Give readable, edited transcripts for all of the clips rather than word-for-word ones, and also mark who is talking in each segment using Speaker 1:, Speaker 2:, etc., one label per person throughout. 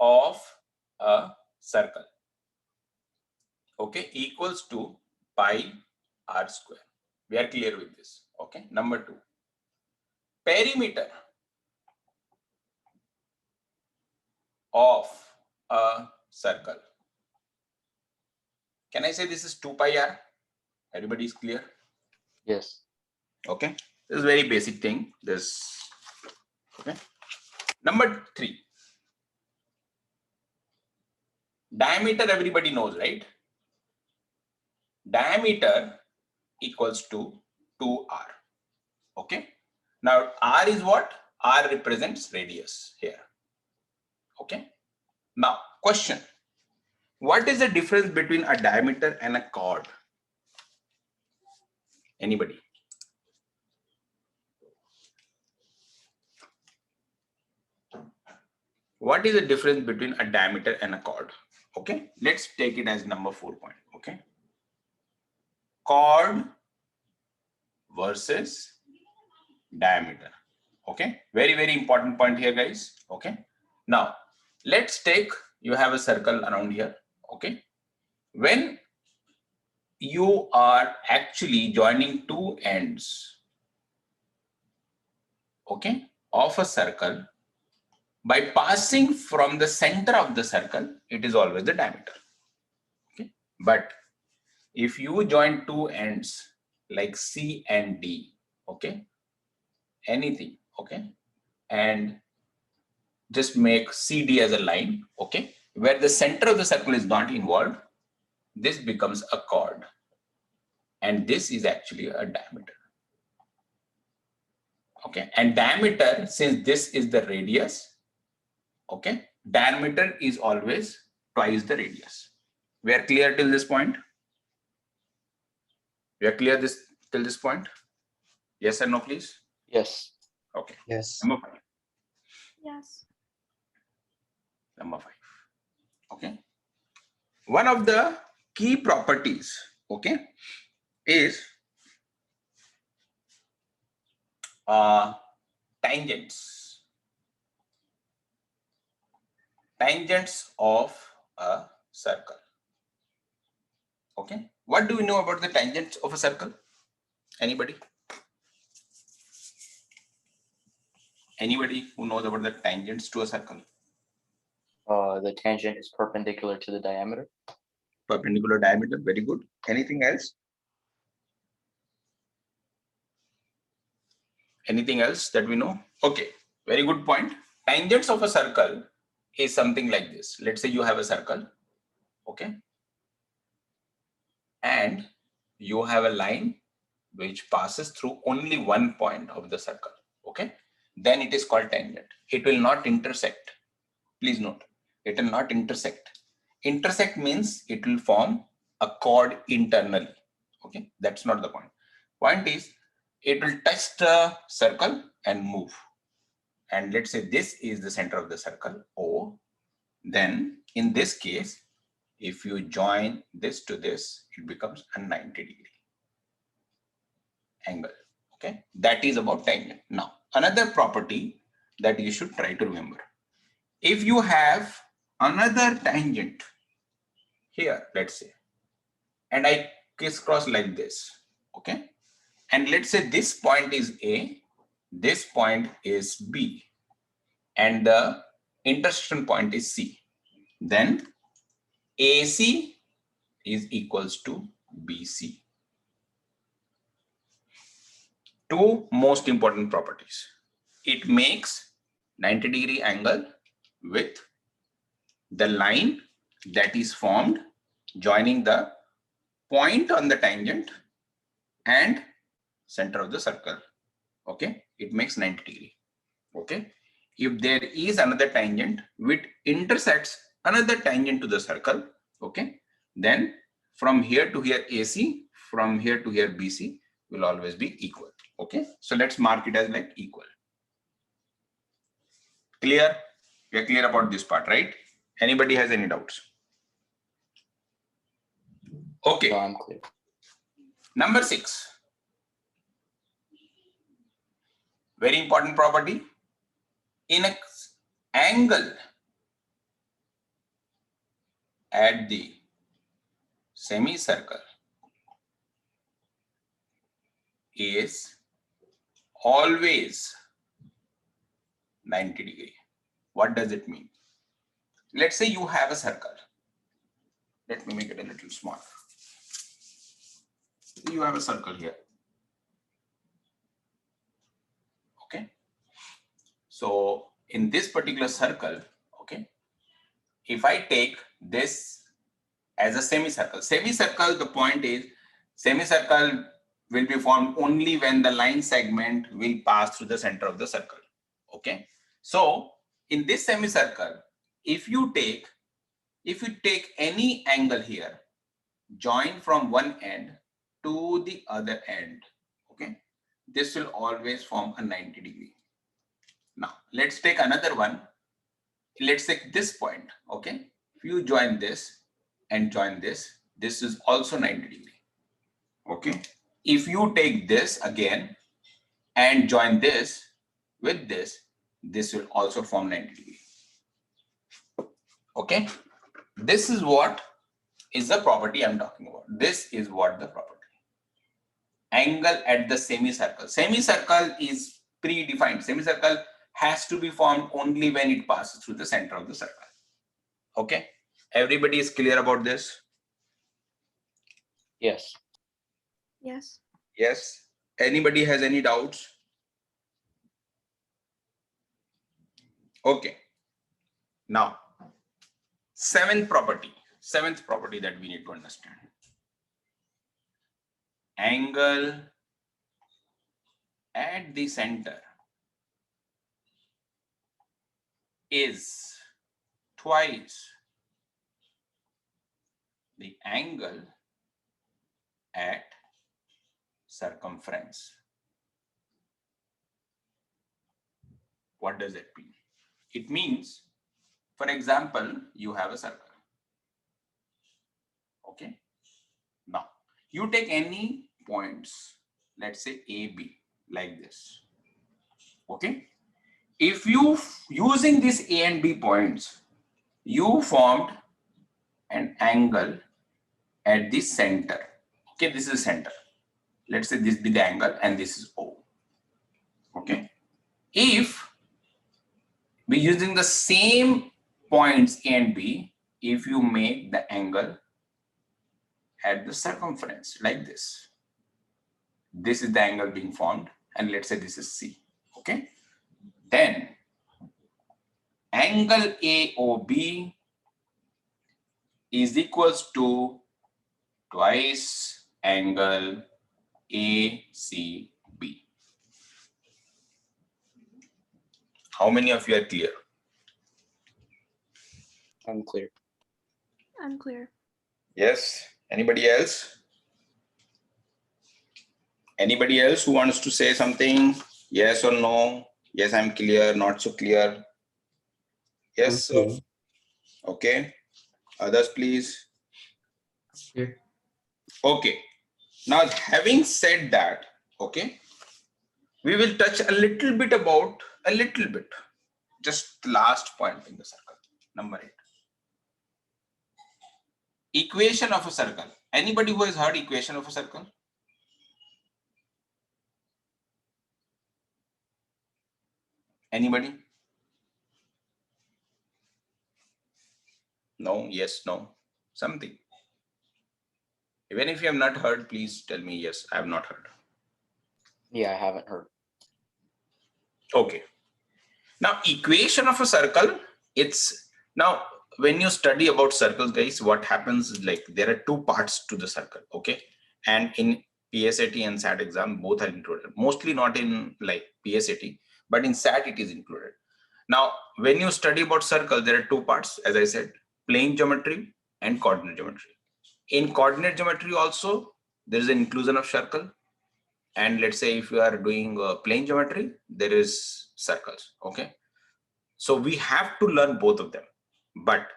Speaker 1: of a circle, okay, equals to pi r square. We are clear with this, okay? Number 2, perimeter of a circle. Can I say this is 2 pi r? Everybody is clear?
Speaker 2: Yes.
Speaker 1: Okay, this is very basic thing. This, okay. Number 3, diameter everybody knows, right? Diameter equals to 2r. Okay. Now r is what? R represents radius here. Okay. Now question: what is the difference between a diameter and a chord? Anybody? What is the difference between a diameter and a chord? Okay, let's take it as number 4 point. Okay, chord versus diameter. Okay, very important point here, guys. Okay, now let's take, you have a circle around here. Okay, when you are actually joining two ends, okay, of a circle, by passing from the center of the circle, it is always the diameter. Okay, but if you join two ends like C and D, okay, anything, okay, and just make CD as a line, okay, where the center of the circle is not involved, this becomes a chord, and this is actually a diameter. Okay, and diameter, since this is the radius, okay, diameter is always twice the radius. We are clear till this point? We are clear this till this point? Yes or no, please?
Speaker 2: Yes.
Speaker 1: Okay.
Speaker 3: Yes.
Speaker 1: Number 5.
Speaker 4: Yes.
Speaker 1: Number 5. Okay. One of the key properties, okay, is tangents. Tangents of a circle. Okay. What do we know about the tangents of a circle? Anybody? Anybody who knows about the tangents to a circle?
Speaker 2: The tangent is perpendicular to the diameter.
Speaker 1: Perpendicular diameter, very good. Anything else? Anything else that we know? Okay, very good point. Tangents of a circle is something like this. Let's say you have a circle, okay, and you have a line which passes through only one point of the circle, okay, then it is called tangent. It will not intersect. Please note, it will not intersect. Intersect means it will form a chord internally, okay. That's not the point. Point is, it will touch the circle and move. And let's say this is the center of the circle, O. Then in this case, if you join this to this, it becomes a 90-degree angle. Okay, that is about tangent. Now, another property that you should try to remember. If you have another tangent here, let's say, and I crisscross like this, okay, and let's say this point is A, this point is B, and the intersection point is C, then AC is equals to BC. Two most important properties. It makes 90-degree angle with the line that is formed joining the point on the tangent and center of the circle. Okay, it makes 90-degree. Okay, if there is another tangent which intersects another tangent to the circle, okay, then from here to here AC, from here to here BC will always be equal. Okay, so let's mark it as like equal. Clear? We are clear about this part, right? Anybody has any doubts? Okay.
Speaker 2: No, I'm clear.
Speaker 1: Number 6. Very important property. In an angle at the semicircle is always 90 degree. What does it mean? Let's say you have a circle. Let me make it a little smaller. You have a circle here. Okay. So in this particular circle, okay, if I take this as a semicircle, the point is semicircle will be formed only when the line segment will pass through the center of the circle. Okay. So in this semicircle, if you take any angle here, join from one end to the other end, okay, this will always form a 90 degree. Now let's take another one. Let's take this point. Okay, if you join this and join this, this is also 90 degree. Okay, if you take this again and join this with this, this will also form 90 degree. Okay, this is what is the property I'm talking about. This is what the property. Angle at the semicircle. Semicircle is predefined. Semicircle has to be formed only when it passes through the center of the circle. Okay, everybody is clear about this?
Speaker 2: Yes.
Speaker 3: Yes.
Speaker 1: Yes. Anybody has any doubts? Okay. Now, seventh property that we need to understand. Angle at the center is twice the angle at circumference. What does that mean? It means, for example, you have a circle. Okay. Now, you take any points, let's say A, B, like this. Okay. If you, using these A and B points, you formed an angle at the center. Okay, this is center. Let's say this be the angle and this is O. Okay. If we using the same points A and B, if you make the angle at the circumference like this, this is the angle being formed, and let's say this is C. Okay. Then angle AOB is equals to twice angle ACB. How many of you are clear?
Speaker 2: I'm clear.
Speaker 3: I'm clear.
Speaker 1: Yes. Anybody else? Anybody else who wants to say something? Yes or no? Yes, I'm clear. Not so clear. Yes, sir. Okay. Others, please.
Speaker 4: Okay.
Speaker 1: Okay. Now, having said that, okay, we will touch a little bit, just last point in the circle, number 8. Equation of a circle. Anybody who has heard equation of a circle? Anybody? No, yes, no, something. Even if you have not heard, please tell me, yes, I have not heard.
Speaker 2: Yeah, I haven't heard.
Speaker 1: Okay. Now, equation of a circle, it's now when you study about circles, guys, what happens is like there are two parts to the circle. Okay. And in PSAT and SAT exam, both are included. Mostly not in like PSAT, but in SAT it is included. Now, when you study about circle, there are two parts, as I said, plane geometry and coordinate geometry. In coordinate geometry also, there is an inclusion of circle. And let's say if you are doing plane geometry, there is circles. Okay. So we have to learn both of them. But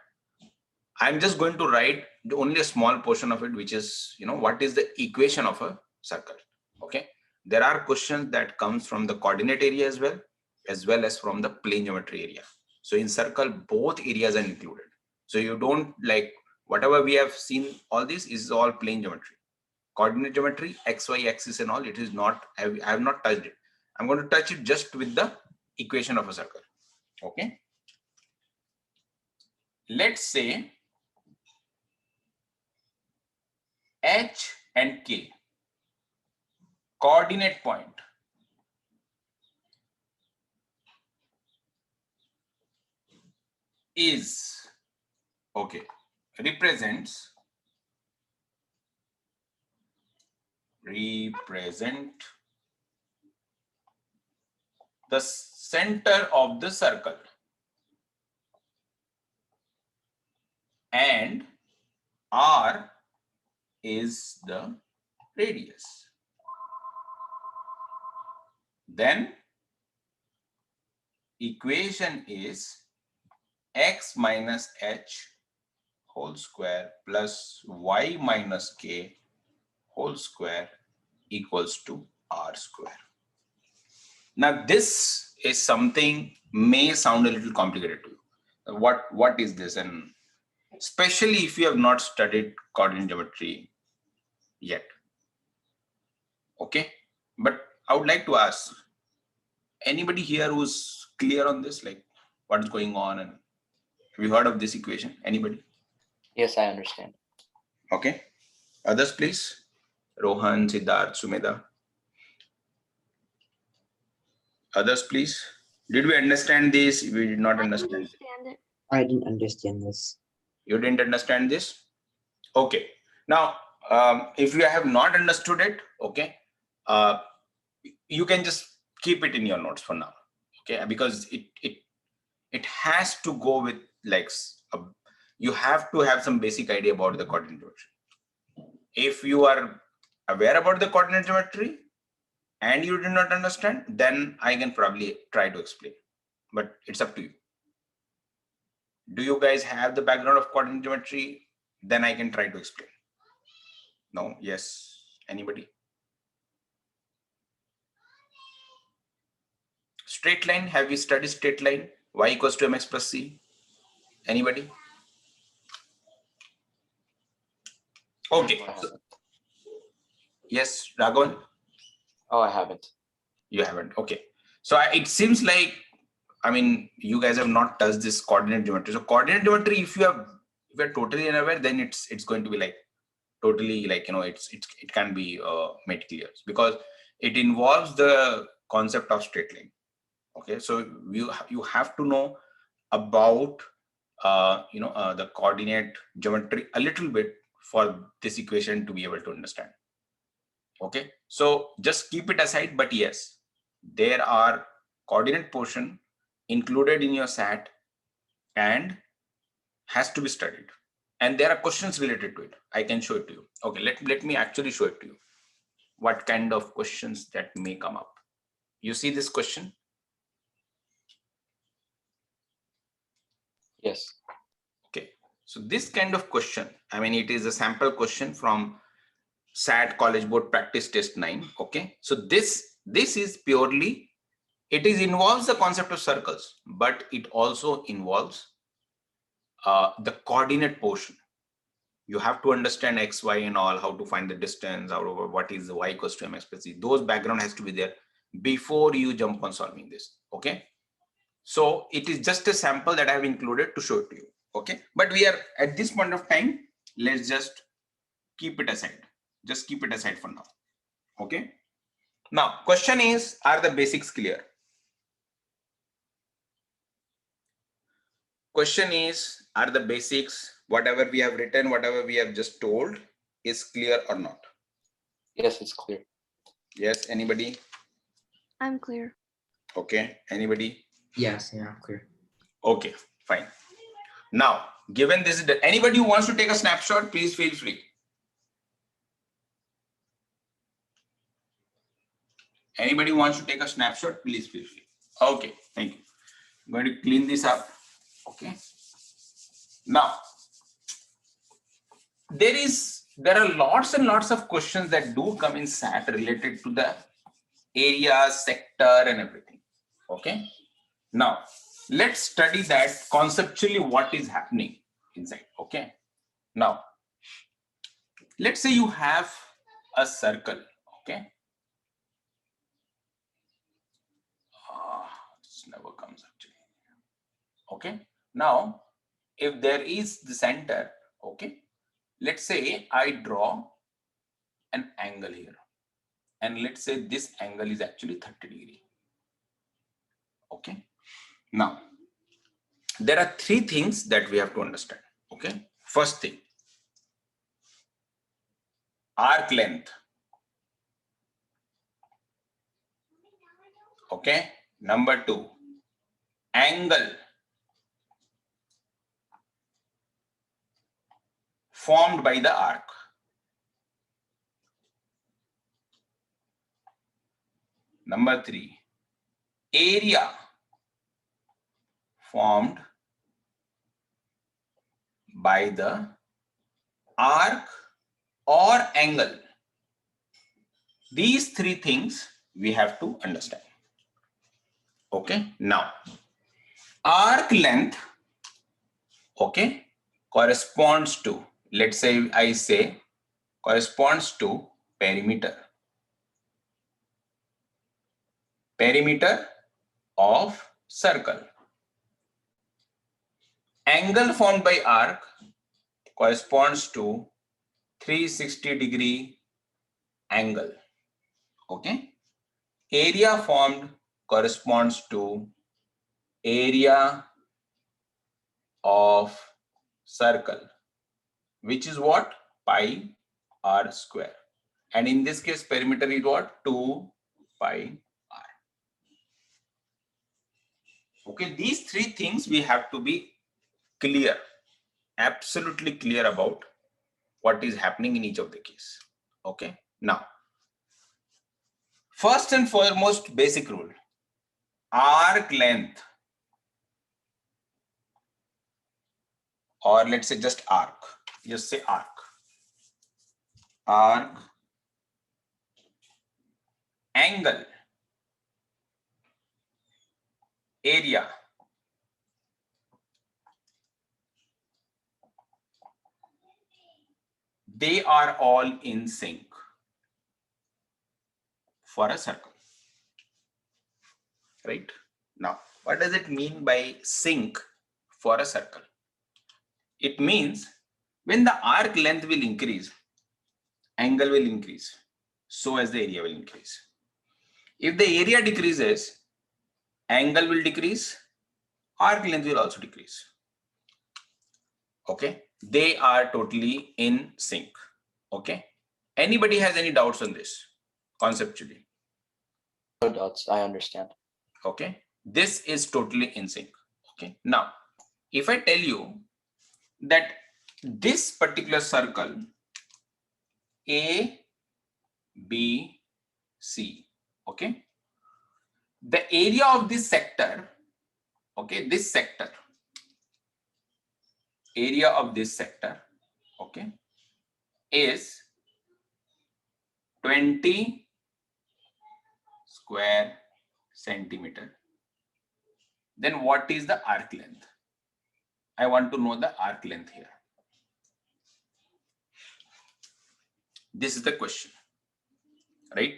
Speaker 1: I'm just going to write only a small portion of it, which is, what is the equation of a circle. Okay. There are questions that comes from the coordinate area as well as from the plane geometry area. So in circle, both areas are included. So you don't like Whatever we have seen, all this is all plane geometry. Coordinate geometry, x, y axis and all, it is not, I have not touched it. I'm going to touch it just with the equation of a circle. Okay. Let's say H and K, coordinate point, is, okay, represent the center of the circle, and R is the radius. Then equation is x minus h whole square plus y minus k whole square equals to r square. Now this is something may sound a little complicated to you. What is this? And especially if you have not studied coordinate geometry yet. Okay, but I would like to ask, anybody here who's clear on this, like what is going on, and have you heard of this equation? Anybody?
Speaker 2: Yes, I understand.
Speaker 1: Okay, others please. Rohan, Siddharth, Sumedha. Others please. Did we understand this? We did not
Speaker 3: I
Speaker 1: understand.
Speaker 3: understand it.
Speaker 4: I didn't understand this.
Speaker 1: You didn't understand this? Okay. Now, if you have not understood it, okay, you can just keep it in your notes for now. Okay, because it has to go with like you have to have some basic idea about the coordinate geometry. If you are aware about the coordinate geometry and you do not understand, then I can probably try to explain, but it's up to you. Do you guys have the background of coordinate geometry? Then I can try to explain. No? Yes? Anybody? Straight line, have we studied straight line? Y equals to mx plus c. Anybody? Okay.
Speaker 2: I haven't.
Speaker 1: Yes, Raghavan?
Speaker 2: Oh, I haven't.
Speaker 1: You haven't. Okay. So it seems like, I mean, you guys have not touched this coordinate geometry. So coordinate geometry, if you're totally unaware, then it's going to be like totally like, you know, it can be made clear because it involves the concept of straight line. Okay, so you have to know about the coordinate geometry a little bit for this equation to be able to understand. Okay, so just keep it aside, but yes, there are coordinate portion included in your SAT and has to be studied, and there are questions related to it. I can show it to you. Okay, let me actually show it to you, what kind of questions that may come up. You see this question?
Speaker 2: Yes.
Speaker 1: Okay, so this kind of question, I mean, it is a sample question from SAT College Board Practice Test 9. Okay, so this is purely, it involves the concept of circles, but it also involves the coordinate portion. You have to understand x, y, and all, how to find the distance, what is the y equals to mx plus c. Those background has to be there before you jump on solving this. Okay, so it is just a sample that I have included to show it to you. Okay, but we are at this point of time, let's just keep it aside. Just keep it aside for now. Okay, now question is, are the basics clear? Question is, are the basics, whatever we have written, whatever we have just told, is clear or not?
Speaker 2: Yes, it's clear.
Speaker 1: Yes, anybody?
Speaker 3: I'm clear.
Speaker 1: Okay, anybody?
Speaker 4: Yes, yeah, clear.
Speaker 1: Okay, fine. Now, given this, anybody who wants to take a snapshot, please feel free. Anybody who wants to take a snapshot, please feel free. Okay, thank you. I'm going to clean this up. Okay. Now, there are lots and lots of questions that do come in SAT related to the area, sector, and everything. Okay. Now, let's study that conceptually what is happening inside. Okay. Now, let's say you have a circle, okay? This never comes actually. Okay. Now, if there is the center, okay, let's say I draw an angle here, and let's say this angle is actually 30 degree. Okay. Now, there are three things that we have to understand. Okay. First thing, arc length. Okay. Number two, angle formed by the arc. Number three, area formed by the arc or angle. These three things we have to understand. Okay. Now, arc length, okay, corresponds to, let's say I say corresponds to perimeter. Perimeter of circle. Angle formed by arc corresponds to 360 degree angle. Okay. Area formed corresponds to area of circle, which is what? Pi r square. And in this case, perimeter is what? 2 pi r. Okay, these three things we have to be clear, absolutely clear about what is happening in each of the case. Okay, now, first and foremost basic rule, arc length, or let's say just arc, just say arc. Arc, angle, area, they are all in sync for a circle. Right? Now, what does it mean by sync for a circle? It means when the arc length will increase, angle will increase, so as the area will increase. If the area decreases, angle will decrease, arc length will also decrease. Okay, they are totally in sync. Okay, anybody has any doubts on this conceptually?
Speaker 2: No doubts. I understand.
Speaker 1: Okay, this is totally in sync. Okay, now if I tell you that this particular circle A, B, C, okay, the area of this sector, okay, this sector, area of this sector, okay, is 20 square centimeter. Then what is the arc length? I want to know the arc length here. This is the question, right?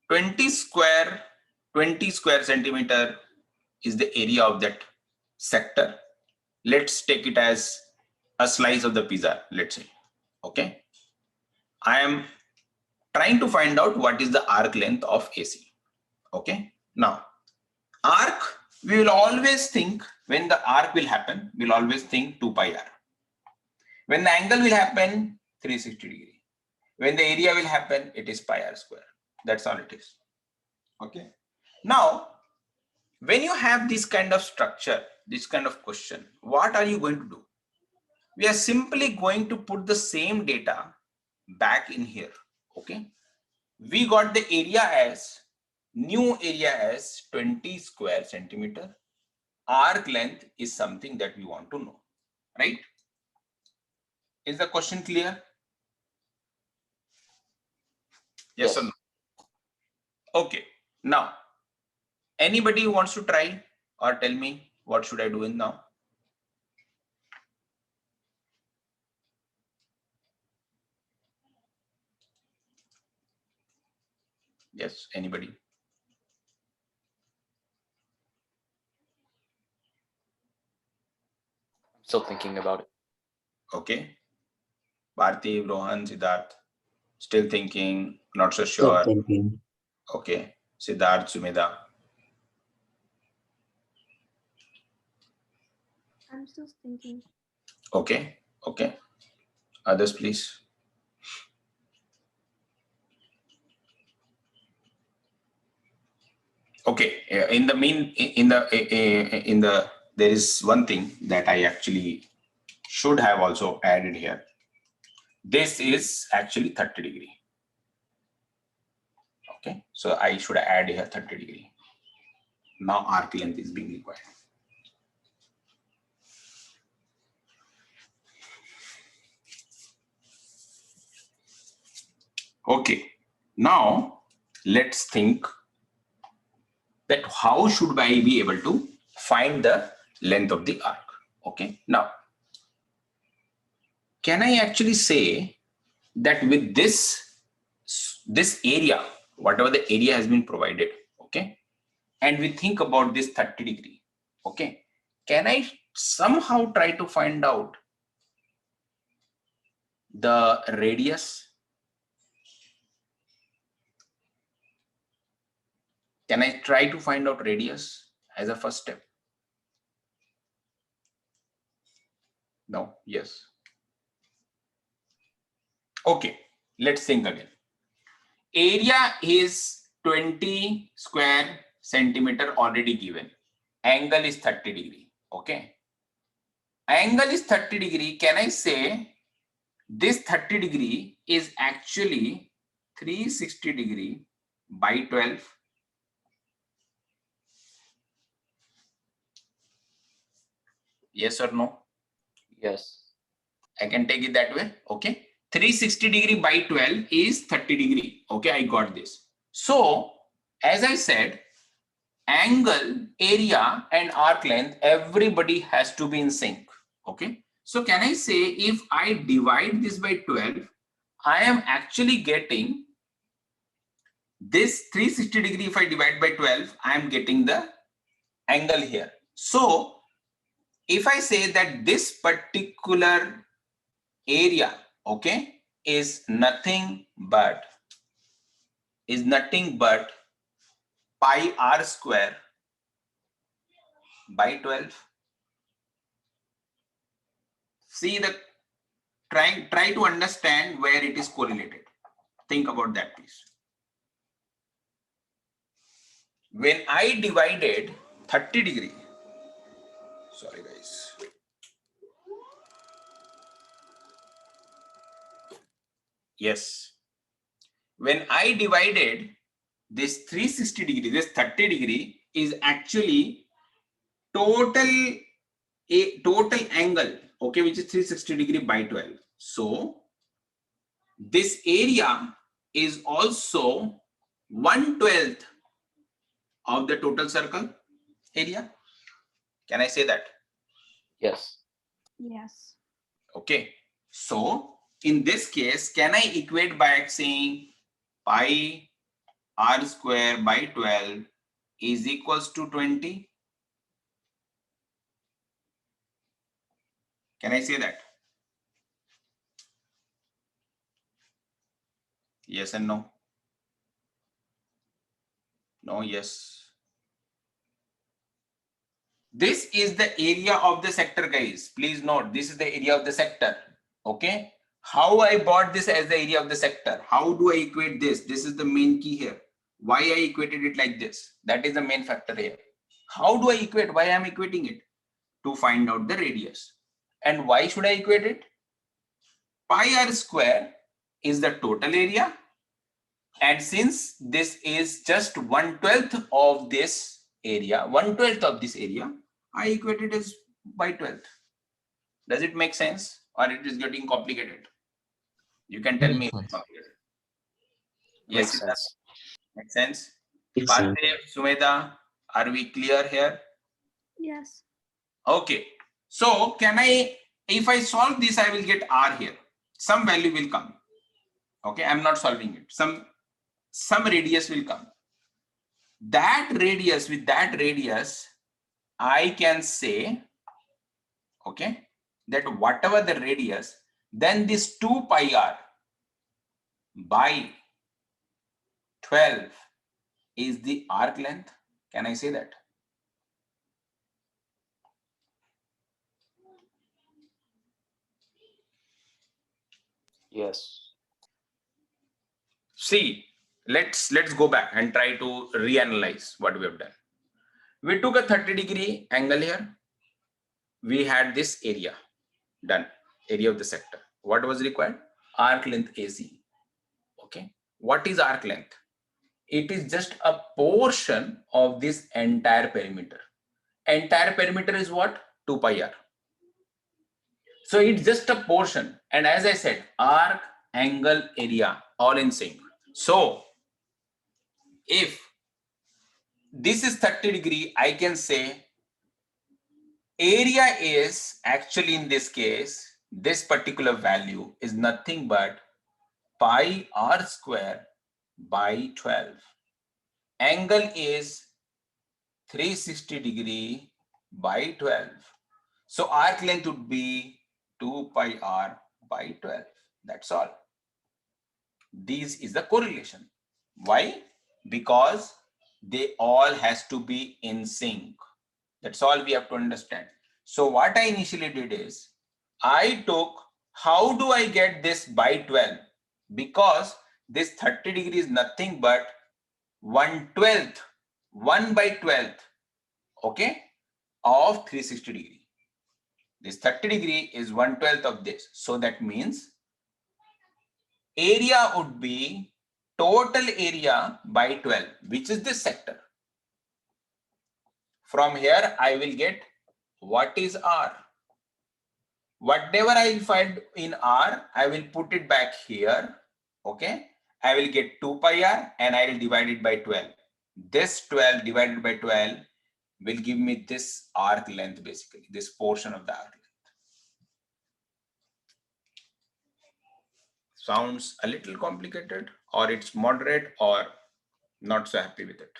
Speaker 1: 20 square centimeter is the area of that sector. Let's take it as a slice of the pizza, let's say. Okay. I am trying to find out what is the arc length of AC. Okay. Now, arc, we will always think when the arc will happen, we'll always think 2 pi r. When the angle will happen, 360 degree. When the area will happen, it is pi r square. That's all it is. Okay. Now, when you have this kind of structure, this kind of question, what are you going to do? We are simply going to put the same data back in here. Okay. We got the area as, new area as 20 square centimeter. Arc length is something that we want to know, right? Is the question clear? Yes or no? Okay. Now, anybody who wants to try or tell me what should I do in now? Yes, anybody?
Speaker 2: I'm still thinking about it.
Speaker 1: Okay. Bharti, Rohan, Siddharth, still thinking, not so
Speaker 4: Still
Speaker 1: sure.
Speaker 4: thinking.
Speaker 1: Okay. Siddharth, Sumedha.
Speaker 3: I'm still thinking.
Speaker 1: Okay. Okay. Others, please. Okay. In the there is one thing that I actually should have also added here. This is actually 30 degree. Okay. So I should add here 30 degree. Now arc length is being required. Okay. Now let's think that how should I be able to find the length of the arc. Okay. Now, can I actually say that with this area, whatever the area has been provided, okay, and we think about this 30 degree, okay, can I somehow try to find out the radius? Can I try to find out radius as a first step? No. Yes. Okay, let's think again. Area is 20 square centimeter already given. Angle is 30 degree. Okay. Angle is 30 degree. Can I say this 30 degree is actually 360 degree by 12? Yes or no?
Speaker 2: Yes.
Speaker 1: I can take it that way. Okay. 360 degree by 12 is 30 degree. Okay, I got this. So, as I said, angle, area, and arc length, everybody has to be in sync. Okay. So, can I say if I divide this by 12, I am actually getting this 360 degree. If I divide by 12, I am getting the angle here. So, if I say that this particular area, okay, is nothing but pi r square by 12. See the try to understand where it is correlated. Think about that, please. When I divided 30 degree, sorry guys. Yes. When I divided this 360 degree, this 30 degree is actually total angle, okay, which is 360 degree by 12. So this area is also 1/12 of the total circle area. Can I say that?
Speaker 2: Yes.
Speaker 3: Yes.
Speaker 1: Okay. So in this case, can I equate by saying pi r square by 12 is equals to 20? Can I say that? Yes and no? No, yes. This is the area of the sector, guys. Please note, this is the area of the sector. Okay. How I bought this as the area of the sector? How do I equate this? This is the main key here. Why I equated it like this? That is the main factor here. How do I equate? Why I am equating it? To find out the radius. And why should I equate it? Pi r square is the total area. And since this is just 1/12 of this area, 1/12 of this area, I equate it as by 12th. Does it make sense or it is getting complicated? You can tell me if it's complicated. Yes,
Speaker 2: Makes
Speaker 1: it does.
Speaker 2: sense.
Speaker 1: Make sense?
Speaker 4: Makes sense.
Speaker 1: Parthiv, Sumedha, are we clear here?
Speaker 3: Yes.
Speaker 1: Okay. So can I, if I solve this, I will get R here. Some value will come. Okay, I'm not solving it. Some some radius will come. That radius, with that radius, I can say, okay, that whatever the radius, then this 2 pi r by 12 is the arc length. Can I say that?
Speaker 2: Yes.
Speaker 1: See, let's go back and try to reanalyze what we have done. We took a 30-degree angle here. We had this area done, area of the sector. What was required? Arc length AC. Okay. What is arc length? It is just a portion of this entire perimeter. Entire perimeter is what? 2 pi r. So it's just a portion. And as I said, arc, angle, area, all in sync. So if this is 30 degree, I can say area is actually, in this case, this particular value is nothing but pi r square by 12. Angle is 360 degree by 12. So arc length would be 2 pi r by 12. That's all. This is the correlation. Why? Because they all has to be in sync. That's all we have to understand. So what I initially did is, I took, how do I get this by 12? Because this 30 degree is nothing but 1/12, 1 by 12th, okay, of 360 degree. This 30 degree is 1/12 of this. So that means area would be total area by 12, which is this sector. From here, I will get what is R. Whatever I will find in R, I will put it back here. Okay. I will get 2 pi R and I will divide it by 12. This 12 divided by 12 will give me this arc length, basically, this portion of the arc length. Sounds a little complicated, or it's moderate, or not so happy with it.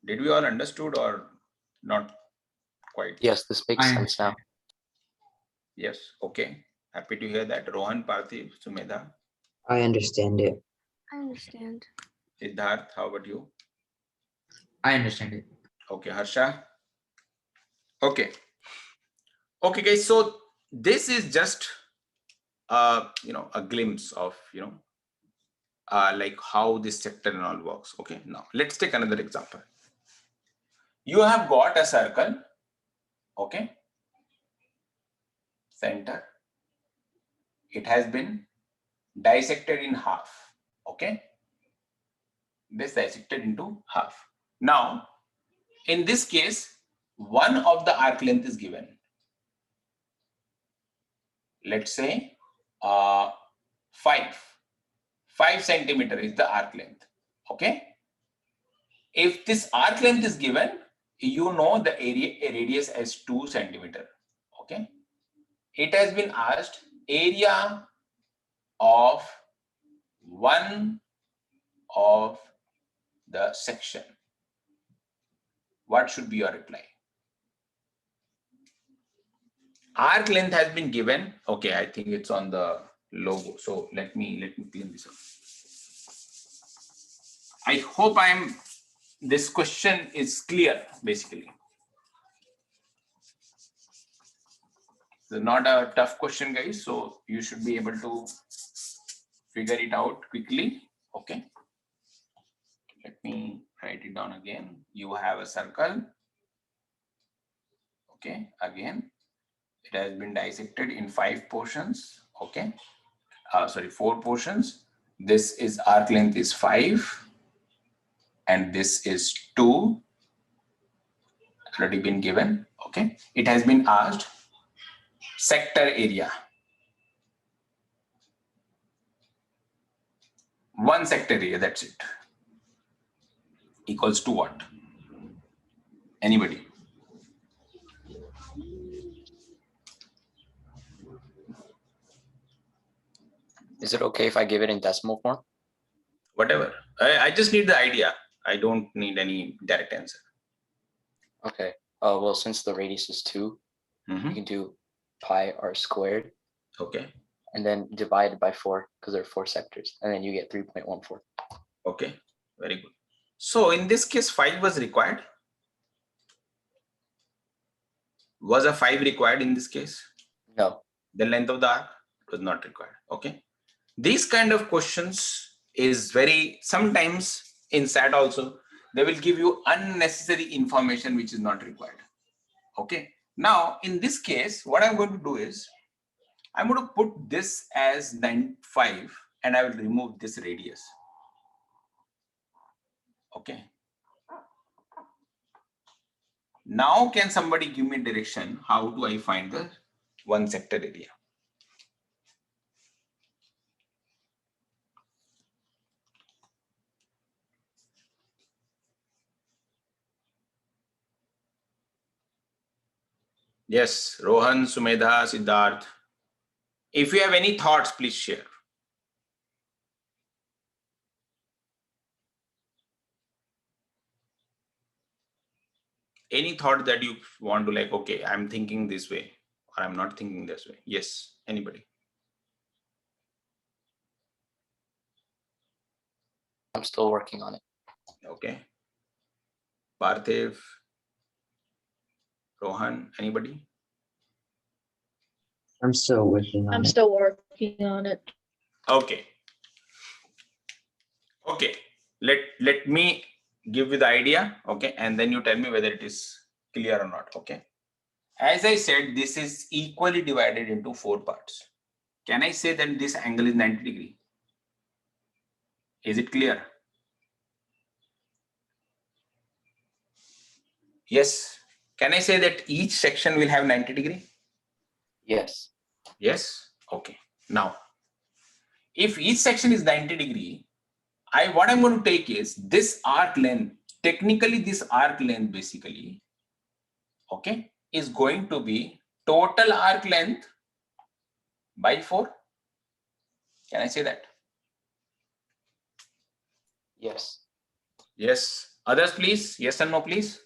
Speaker 1: Did we all understood or not quite?
Speaker 2: Yes, this makes sense now.
Speaker 1: Yes. Okay. Happy to hear that. Rohan, Parthiv, Sumedha,
Speaker 4: I understand it.
Speaker 3: I understand.
Speaker 1: Siddharth, how about you?
Speaker 5: I understand it.
Speaker 1: Okay, Harsha. Okay. Okay, guys. So this is just a glimpse of like how this sector and all works. Okay. Now let's take another example. You have got a circle. Okay. Center. It has been dissected in half. Okay. This dissected into half. Now, in this case, one of the arc length is given. Let's say 5 centimeter is the arc length. Okay. If this arc length is given, you know the area radius as 2 centimeter. Okay. It has been asked area of one of the section. What should be your reply? Arc length has been given. Okay, I think it's on the logo. So let me clean this up. I hope this question is clear, basically. It's not a tough question, guys. So you should be able to figure it out quickly. Okay. Let me write it down again. You have a circle. Okay, again, it has been dissected in 5 portions. Okay, 4 portions. This is arc length is 5, and this is 2. Already been given. Okay, it has been asked sector area. One sector area, that's it. Equals to what? Anybody?
Speaker 2: Is it okay if I give it in decimal form?
Speaker 1: Whatever. I just need the idea. I don't need any direct answer.
Speaker 2: Okay. Well, since the radius is 2,
Speaker 1: Mhm.
Speaker 2: you can do pi r squared
Speaker 1: Okay.
Speaker 2: and then divided by 4 because there are 4 sectors, and then you get 3.14.
Speaker 1: Okay. Very good. So in this case, 5 was required. Was a 5 required in this case?
Speaker 2: No.
Speaker 1: The length of the arc was not required. Okay. These kind of questions is very, sometimes in SAT also, they will give you unnecessary information which is not required. Okay. Now, in this case, what I'm going to do is, I'm going to put this as 95 and I will remove this radius. Okay. Now, can somebody give me direction? How do I find the one sector area? Yes, Rohan, Sumedha, Siddharth. If you have any thoughts, please share. Any thought that you want to like, okay, I'm thinking this way or I'm not thinking this way. Yes, anybody?
Speaker 2: I'm still working on it.
Speaker 1: Okay. Parthiv, Rohan, anybody?
Speaker 4: I'm still working on
Speaker 6: I'm
Speaker 4: it.
Speaker 6: still working on it.
Speaker 1: Okay. Okay. Let me give you the idea. Okay. And then you tell me whether it is clear or not. Okay. As I said, this is equally divided into 4 parts. Can I say that this angle is 90 degrees? Is it clear? Yes. Can I say that each section will have 90 degrees?
Speaker 2: Yes.
Speaker 1: Yes. Okay. Now, if each section is 90 degree, what I'm going to take is this arc length. Technically, this arc length basically, okay, is going to be total arc length by 4. Can I say that?
Speaker 2: Yes.
Speaker 1: Yes. Others, please. Yes and no, please.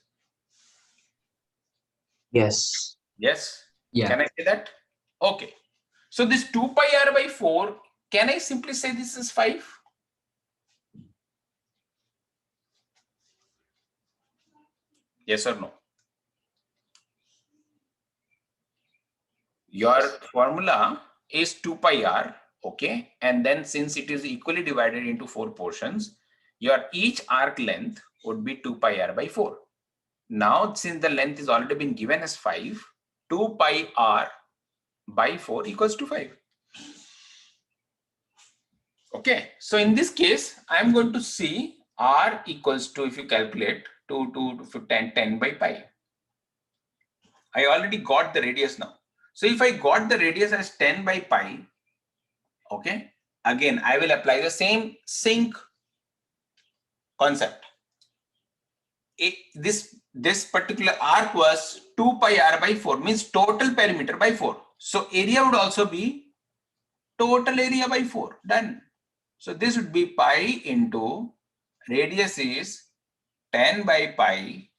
Speaker 4: Yes.
Speaker 1: Yes.
Speaker 5: Yeah.
Speaker 1: Can I say that? Okay. So this 2 pi r by 4, can I simply say this is 5? Yes or no? Your formula is 2 pi r, okay? And then since it is equally divided into 4 portions, your each arc length would be 2 pi r by 4. Now, since the length is already been given as 5, 2 pi r by 4 equals to 5. Okay, so in this case, I'm going to see r equals to, if you calculate, 2 to 10 by pi. I already got the radius now. So if I got the radius as 10 by pi, okay, again, I will apply the same sync concept. This particular arc was 2 pi r by 4, means total perimeter by 4. So area would also be total area by 4. Done. So this would be pi into radius is 10 by pi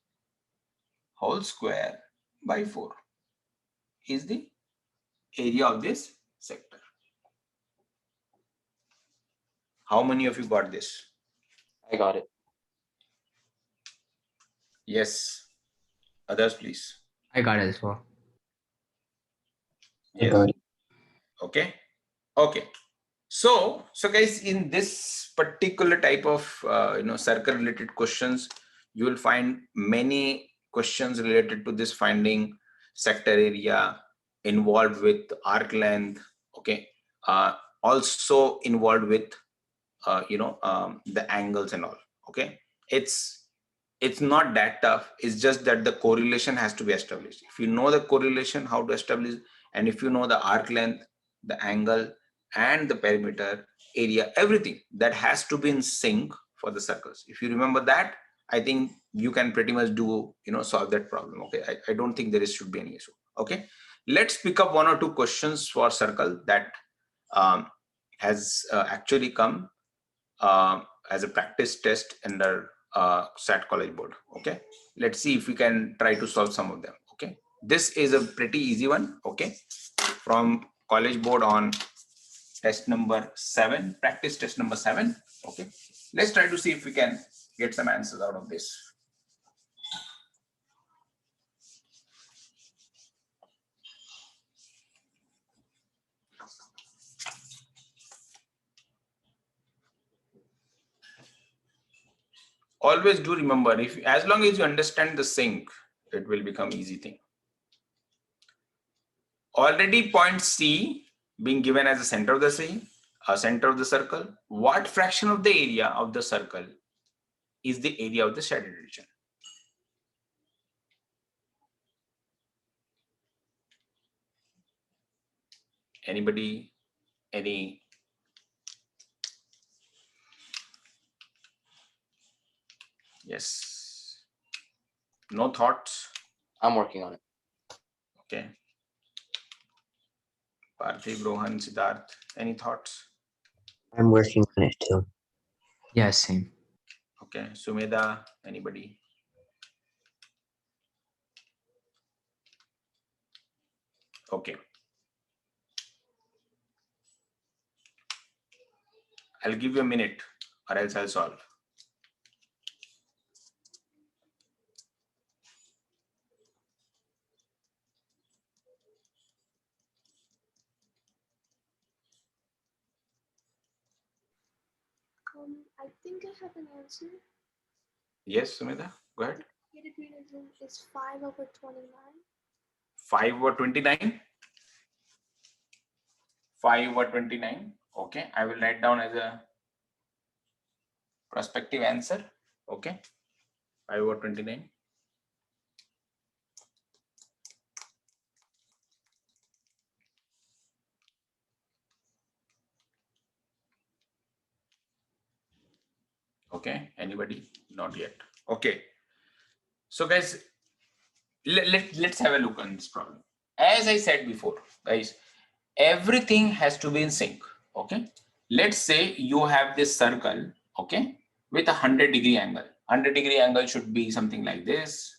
Speaker 1: whole square by 4 is the area of this sector. How many of you got this?
Speaker 2: I got it.
Speaker 1: Yes. Others, please.
Speaker 5: I got it as well.
Speaker 4: I got it.
Speaker 1: Okay. Okay. So guys, in this particular type of circle related questions, you will find many questions related to this finding sector area, involved with arc length. Okay. Also involved with the angles and all. Okay. It's not that tough. It's just that the correlation has to be established. If you know the correlation, how to establish, and if you know the arc length, the angle, and the perimeter, area, everything that has to be in sync for the circles. If you remember that, I think you can pretty much do, solve that problem. Okay. I don't think should be any issue. Okay. Let's pick up 1 or 2 questions for circle that, has actually come as a practice test in the SAT College Board. Okay, let's see if we can try to solve some of them. Okay, this is a pretty easy one. Okay, from College Board on test number 7, practice test number 7. Okay, let's try to see if we can get some answers out of this. Always do remember, if as long as you understand the sink, it will become easy thing. Already point C being given as the center of the center of the circle. What fraction of the area of the circle is the area of the shaded region? Anybody? Any? Yes. No thoughts?
Speaker 2: I'm working on it.
Speaker 1: Okay. Parthiv, Rohan, Siddharth, any thoughts?
Speaker 4: I'm working on it too.
Speaker 5: Yeah, same.
Speaker 1: Okay. Sumedha, anybody? Okay. I'll give you a minute or else I'll solve.
Speaker 3: I think I have an answer.
Speaker 1: Yes, Sumedha, go ahead.
Speaker 3: Shaded region is 5/29.
Speaker 1: 5/29. 5/29. Okay, I will write down as a prospective answer. Okay, 5/29. Okay, anybody? Not yet. Okay, so guys, let's have a look on this problem. As I said before, guys, everything has to be in sync. Okay, let's say you have this circle, okay, with 100-degree angle. 100-degree angle should be something like this,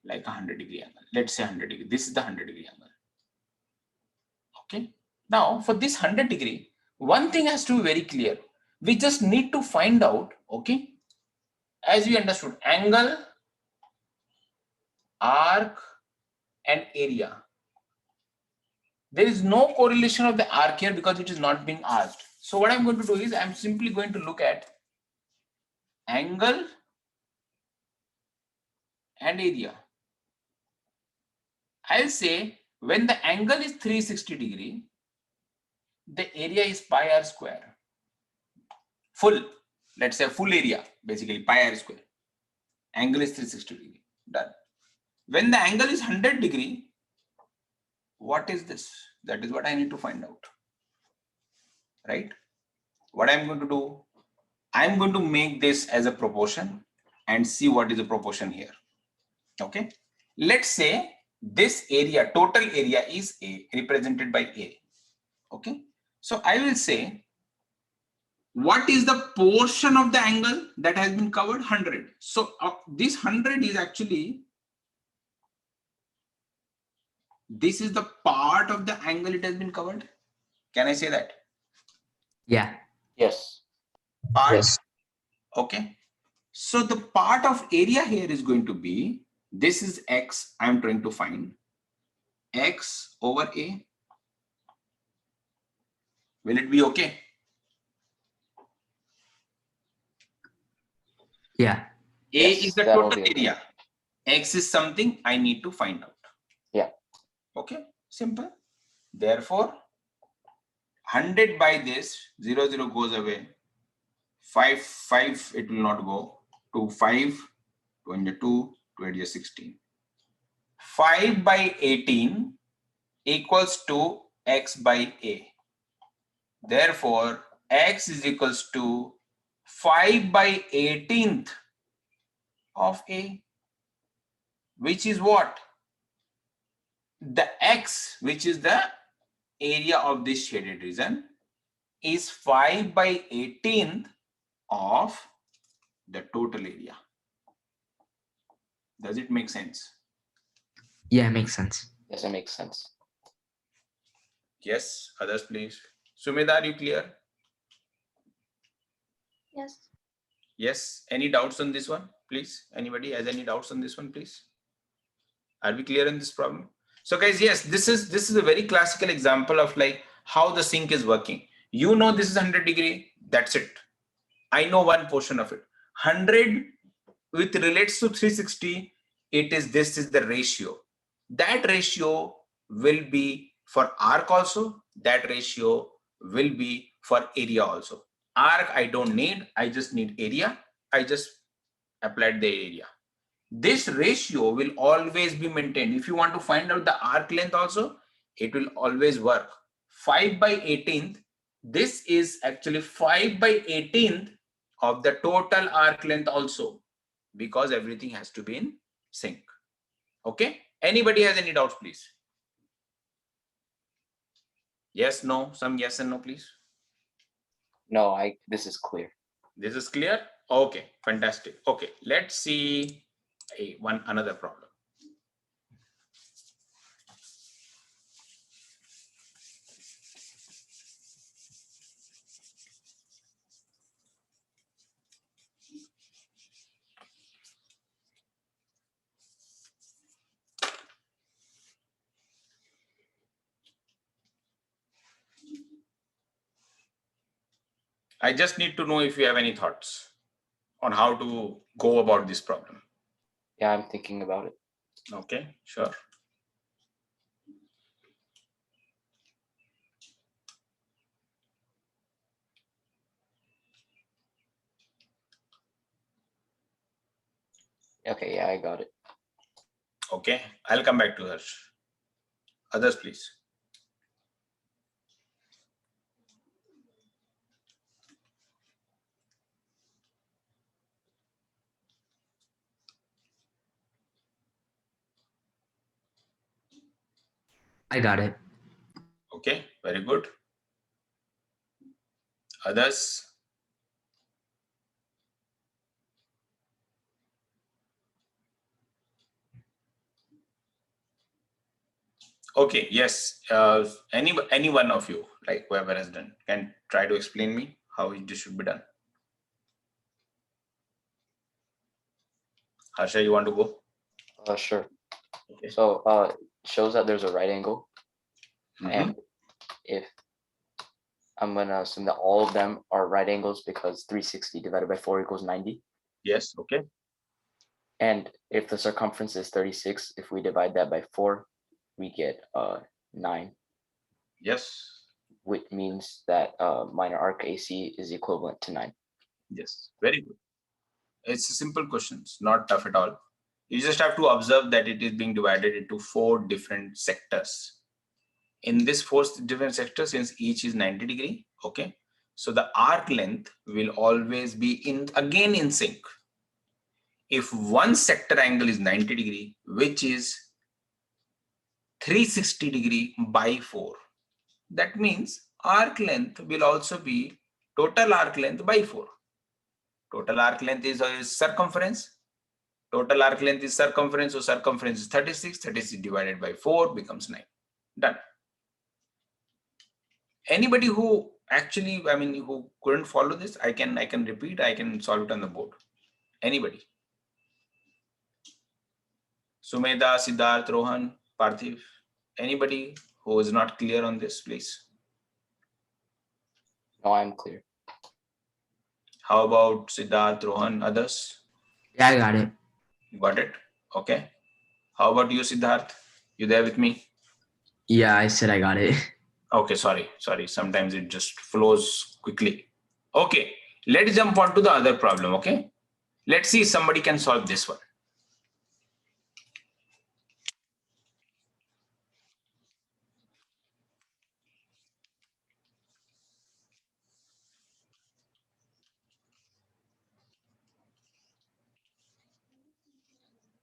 Speaker 1: like 100-degree angle. Let's say 100 degree. This is the 100-degree angle. Okay, now for this 100-degree, one thing has to be very clear. We just need to find out, okay, as we understood, angle, arc, and area. There is no correlation of the arc here because it is not being arced. So what I'm going to do is I'm simply going to look at angle and area. I'll say when the angle is 360-degree, the area is pi r square. Full, let's say full area, basically pi r square. Angle is 360-degree. Done. When the angle is 100-degree, what is this? That is what I need to find out. Right? What I'm going to do, I'm going to make this as a proportion and see what is the proportion here. Okay. Let's say this area, total area is A, represented by A. Okay. So I will say, what is the portion of the angle that has been covered? 100. So this 100 is actually, this is the part of the angle it has been covered. Can I say that?
Speaker 5: Yeah.
Speaker 2: Yes.
Speaker 1: Part.
Speaker 4: Yes.
Speaker 1: Okay. So the part of area here is going to be, this is X, I'm trying to find X over A. Will it be okay?
Speaker 5: Yeah.
Speaker 1: A
Speaker 2: Yes,
Speaker 1: is the
Speaker 2: that'll
Speaker 1: total
Speaker 2: be okay.
Speaker 1: area. X is something I need to find out.
Speaker 2: Yeah.
Speaker 1: Okay, simple. Therefore, 100 by this, 0, 0 goes away. 5, 5, it will not go. 2, 5, 22, 20, 16. 5 by 18 equals to X by A. Therefore, X is equals to 5 by 18th of A, which is what? The X, which is the area of this shaded region, is 5 by 18th of the total area. Does it make sense?
Speaker 5: Yeah, makes sense.
Speaker 2: Yes, it makes sense.
Speaker 1: Yes, others please. Sumedha, are you clear?
Speaker 3: Yes.
Speaker 1: Yes. Any doubts on this one, please? Anybody has any doubts on this one, please? Are we clear on this problem? So guys, yes, this is a very classical example of like how the sink is working. You know this is 100 degree, that's it. I know one portion of it. 100 with relates to 360, this is the ratio. That ratio will be for arc also, that ratio will be for area also. Arc I don't need, I just need area. I just applied the area. This ratio will always be maintained. If you want to find out the arc length also, it will always work. 5 by 18th, this is actually 5 by 18th of the total arc length also, because everything has to be in sync. Okay, anybody has any doubts, please? Yes, no, some yes and no, please.
Speaker 2: No, this is clear.
Speaker 1: This is clear. Okay, fantastic. Okay, let's see another problem. I just need to know if you have any thoughts on how to go about this problem.
Speaker 2: Yeah, I'm thinking about it.
Speaker 1: Okay, sure.
Speaker 2: Okay, yeah, I got it.
Speaker 1: Okay, I'll come back to her. Others, please.
Speaker 5: I got it.
Speaker 1: Okay, very good. Others? Okay, yes. Any one of you, like whoever has done, can try to explain me how this should be done. Harsha, you want to go?
Speaker 2: Sure.
Speaker 1: Okay.
Speaker 2: So shows that there's a right angle, and if I'm gonna assume that all of them are right angles because 360 divided by 4 equals 90.
Speaker 1: Yes, okay.
Speaker 2: And if the circumference is 36, if we divide that by 4, we get 9.
Speaker 1: Yes.
Speaker 2: Which means that minor arc AC is equivalent to 9.
Speaker 1: Yes, very good. It's a simple question, it's not tough at all. You just have to observe that it is being divided into 4 different sectors. In this 4 different sectors, since each is 90 degree, okay, so the arc length will always be again in sync. If one sector angle is 90 degree, which is 360 degree by 4, that means arc length will also be total arc length by 4. Total arc length is circumference. Total arc length is circumference, so circumference is 36. 36 divided by 4 becomes 9. Done. Anybody who actually, who couldn't follow this, I can repeat, I can solve it on the board. Anybody? Sumedha, Siddharth, Rohan, Parthiv. Anybody who is not clear on this, please?
Speaker 2: No, I'm clear.
Speaker 1: How about Siddharth, Rohan, others?
Speaker 5: Yeah, I got it.
Speaker 1: Got it? Okay. How about you, Siddharth? You there with me?
Speaker 5: Yeah, I said I got it.
Speaker 1: Okay, sorry. Sometimes it just flows quickly. Okay, let's jump on to the other problem, okay? Let's see if somebody can solve this one.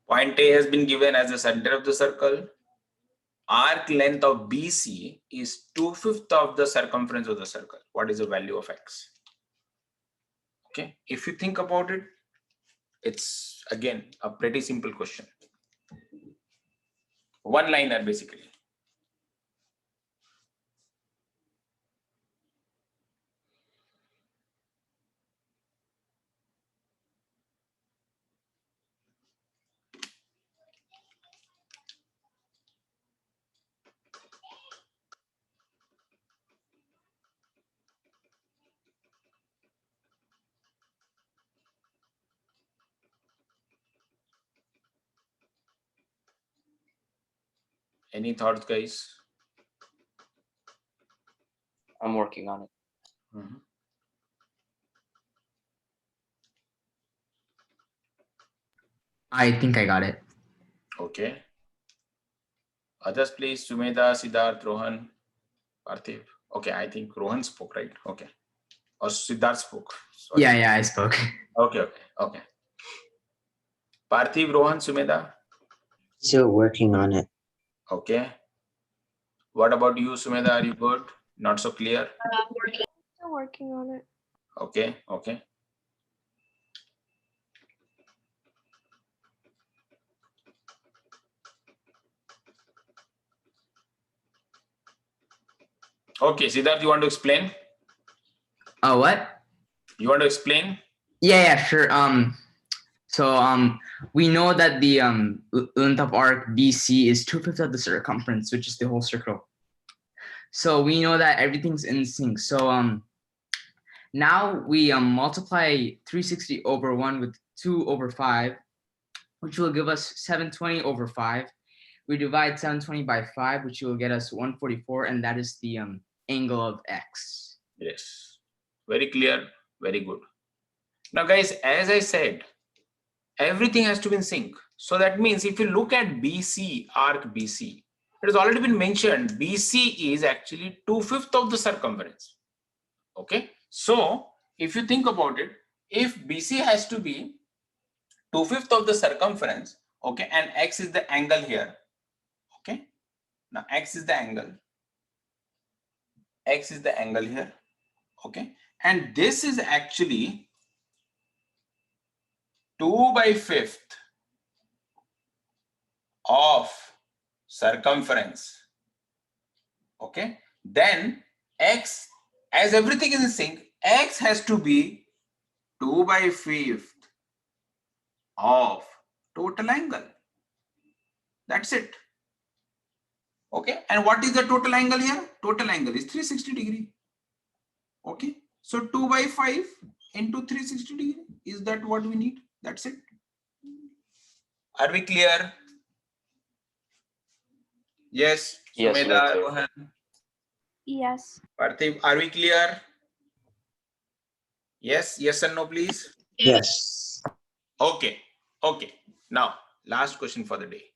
Speaker 1: Point A has been given as the center of the circle. arc length of BC is 2/5 of the circumference of the circle. What is the value of x? Okay, if you think about it, it's again a pretty simple question. One liner basically. Any thoughts, guys?
Speaker 2: I'm working on it.
Speaker 1: Mhm.
Speaker 5: I think I got it.
Speaker 1: Okay. Others please, Sumedha, Siddharth, Rohan, Parthiv. Okay, I think Rohan spoke, right? Okay. Or Siddharth spoke. Sorry.
Speaker 5: Yeah, I spoke.
Speaker 1: Okay. Parthiv, Rohan, Sumedha.
Speaker 4: Still working on it.
Speaker 1: Okay. What about you, Sumedha? Are you good? Not so clear?
Speaker 3: Still working on it.
Speaker 1: Okay. Okay, Siddharth, you want to explain?
Speaker 5: Oh, what?
Speaker 1: You want to explain?
Speaker 5: Yeah, sure. So we know that the length of arc BC is 2/5 of the circumference, which is the whole circle. So we know that everything's in sync. So now we multiply 360 over 1 with 2 over 5, which will give us 720 over 5. We divide 720 by 5, which will get us 144, and that is the angle of x.
Speaker 1: Yes. Very clear. Very good. Now, guys, as I said, everything has to be in sync. So that means if you look at BC, arc BC, it has already been mentioned, BC is actually 2/5 of the circumference. Okay. So if you think about it, if BC has to be 2/5 of the circumference, okay, and x is the angle here. Okay. Now x is the angle. X is the angle here. Okay. And this is actually 2/5 of circumference. Okay, then x, as everything is in sync, x has to be 2/5 of total angle. That's it. Okay, and what is the total angle here? Total angle is 360 degree. Okay, so 2/5 into 360 degree, is that what we need? That's it. Are we clear? Yes.
Speaker 2: Yes,
Speaker 1: Sumedha,
Speaker 2: we're clear.
Speaker 1: Rohan,
Speaker 3: Yes.
Speaker 1: Parthiv, are we clear? Yes and no, please.
Speaker 4: Yes.
Speaker 1: Okay. Now, last question for the day.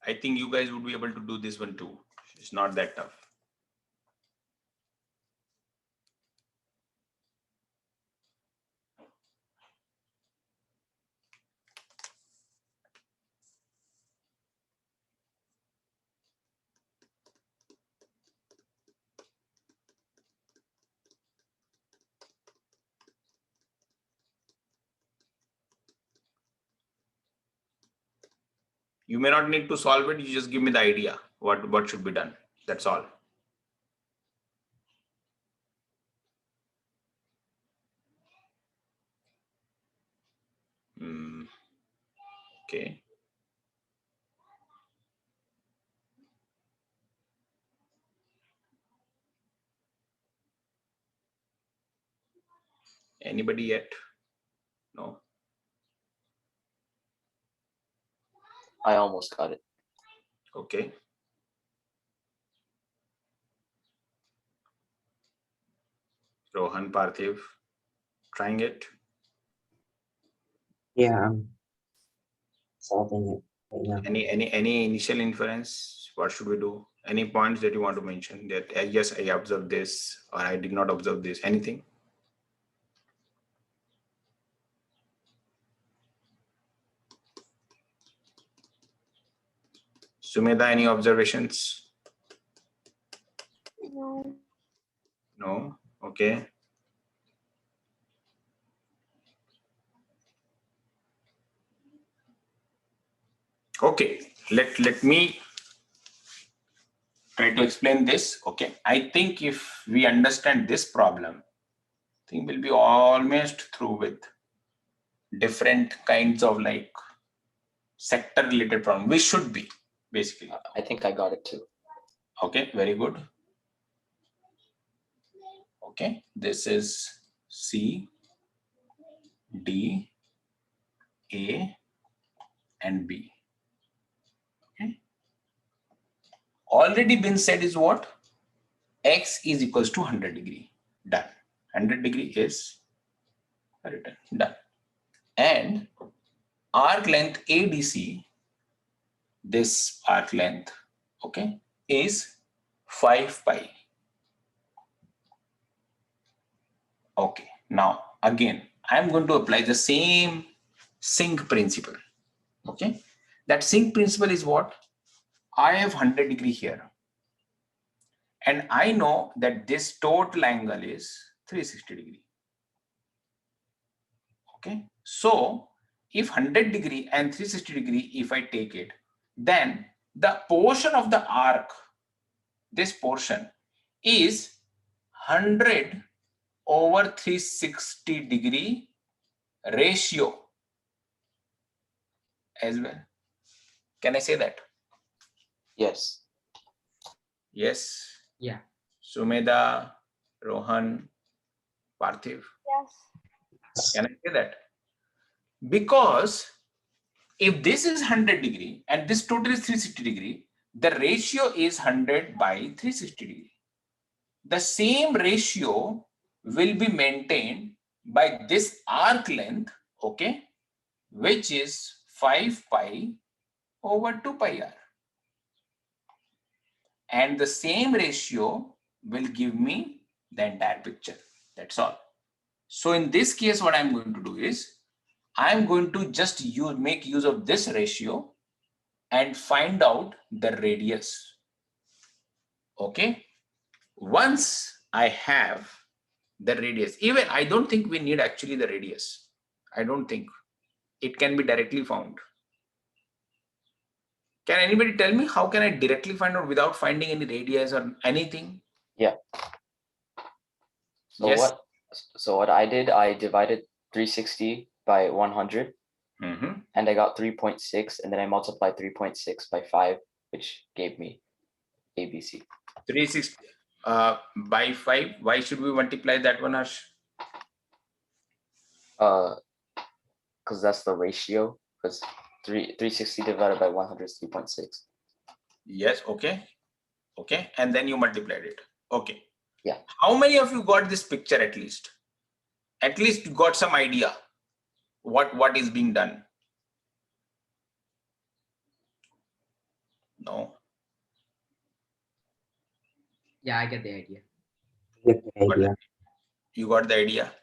Speaker 1: I think you guys would be able to do this one too. It's not that tough. You may not need to solve it. You just give me the idea what should be done. That's all. Okay. Anybody yet? No.
Speaker 2: I almost got it.
Speaker 1: Okay. Rohan, Parthiv, trying it.
Speaker 4: Yeah, I'm solving it right now.
Speaker 1: Any initial inference? What should we do? Any points that you want to mention that yes, I observed this or I did not observe this? Anything? Sumedha, any observations?
Speaker 3: No.
Speaker 1: No. Okay. Okay. Let me try to explain this. Okay. I think if we understand this problem, I think we'll be almost through with different kinds of like sector related problem. We should be basically.
Speaker 2: I think I got it too.
Speaker 1: Okay, very good. Okay, this is C, D, A, and B. Okay. Already been said is what? X is equals to 100 degree. Done. 100 degree is written. Done. And arc length ADC, this arc length, okay, is 5 pi. Okay, now again, I'm going to apply the same sync principle. Okay, that sync principle is what? I have 100 degree here. And I know that this total angle is 360 degree. Okay, so if 100 degree and 360 degree, if I take it, then the portion of the arc, this portion is 100 over 360 degree ratio as well. Can I say that?
Speaker 2: Yes.
Speaker 1: Yes.
Speaker 5: Yeah.
Speaker 1: Sumedha, Rohan, Parthiv.
Speaker 3: Yes.
Speaker 1: Can I say that? Because if this is 100 degree and this total is 360 degree, the ratio is 100 by 360 degree. The same ratio will be maintained by this arc length, okay, which is 5 pi over 2 pi r. And the same ratio will give me the entire picture. That's all. So in this case, what I'm going to do is, I'm going to just make use of this ratio and find out the radius. Okay. Once I have the radius, even I don't think we need actually the radius. I don't think it can be directly found. Can anybody tell me how can I directly find out without finding any radius or anything?
Speaker 2: Yeah. So
Speaker 1: Yes.
Speaker 2: what I did, I divided 360 by 100 and I got 3.6, and then I multiplied 3.6 by 5, which gave me ABC.
Speaker 1: 360 by 5. Why should we multiply that one, Harsh?
Speaker 2: Because that's the ratio. Because 360 divided by 100 is 3.6.
Speaker 1: Yes. Okay. Okay. And then you multiplied it. Okay.
Speaker 2: Yeah.
Speaker 1: How many of you got this picture at least? At least you got some idea what is being done? No.
Speaker 5: Yeah, I get the idea.
Speaker 4: Good idea.
Speaker 1: You got the idea.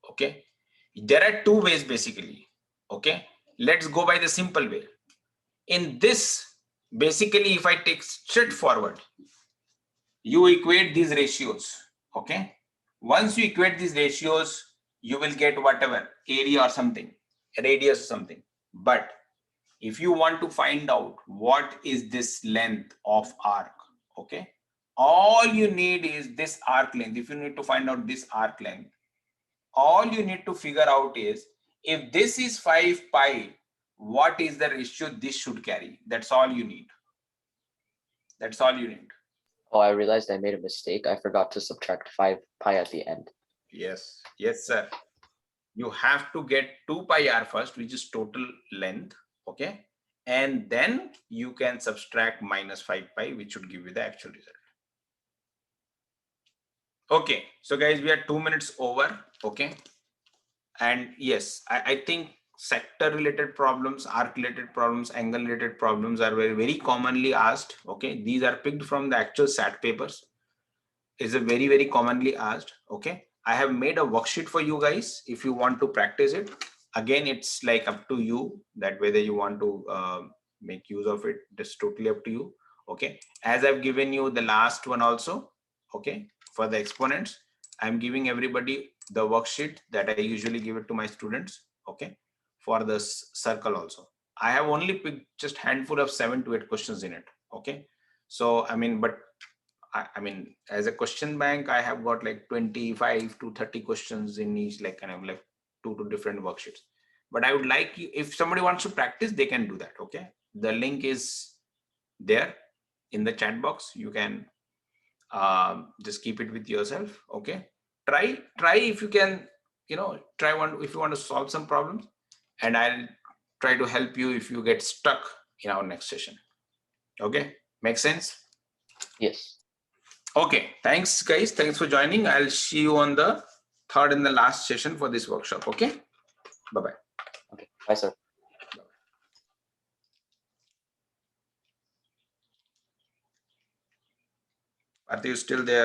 Speaker 1: Okay. There are two ways basically. Okay. Let's go by the simple way. In this, basically, if I take straightforward, you equate these ratios. Okay. Once you equate these ratios, you will get whatever area or something, radius or something. But if you want to find out what is this length of arc, okay, all you need is this arc length. If you need to find out this arc length, all you need to figure out is If this is 5 pi, what is the ratio this should carry? That's all you need. That's all you need.
Speaker 2: Oh, I realized I made a mistake. I forgot to subtract 5 pi at the end.
Speaker 1: Yes, yes, sir. You have to get 2 pi r first, which is total length, okay? And then you can subtract minus 5 pi, which should give you the actual result. Okay, so guys, we are 2 minutes over, okay? And yes, I think sector related problems, arc related problems, angle related problems are very, very commonly asked, okay? These are picked from the actual SAT papers. Is a very, very commonly asked, okay? I have made a worksheet for you guys if you want to practice it. Again, it's like up to you that whether you want to make use of it. That's totally up to you, okay? As I've given you the last one also, okay? For the exponents, I'm giving everybody the worksheet that I usually give it to my students, okay? For the circle also. I have only picked just handful of 7 to 8 questions in it, okay? So, I mean, but I mean, as a question bank, I have got like 25 to 30 questions in each, like kind of like 2 different worksheets. But I would like you, if somebody wants to practice, they can do that. Okay. The link is there in the chat box. You can just keep it with yourself. Okay. Try if you can, try one if you want to solve some problems, and I'll try to help you if you get stuck in our next session. Okay. Make sense?
Speaker 2: Yes.
Speaker 1: Okay, thanks guys. Thanks for joining. I'll see you on the third and the last session for this workshop. Okay, bye-bye.
Speaker 2: Okay. Bye, sir.
Speaker 1: Are you still there?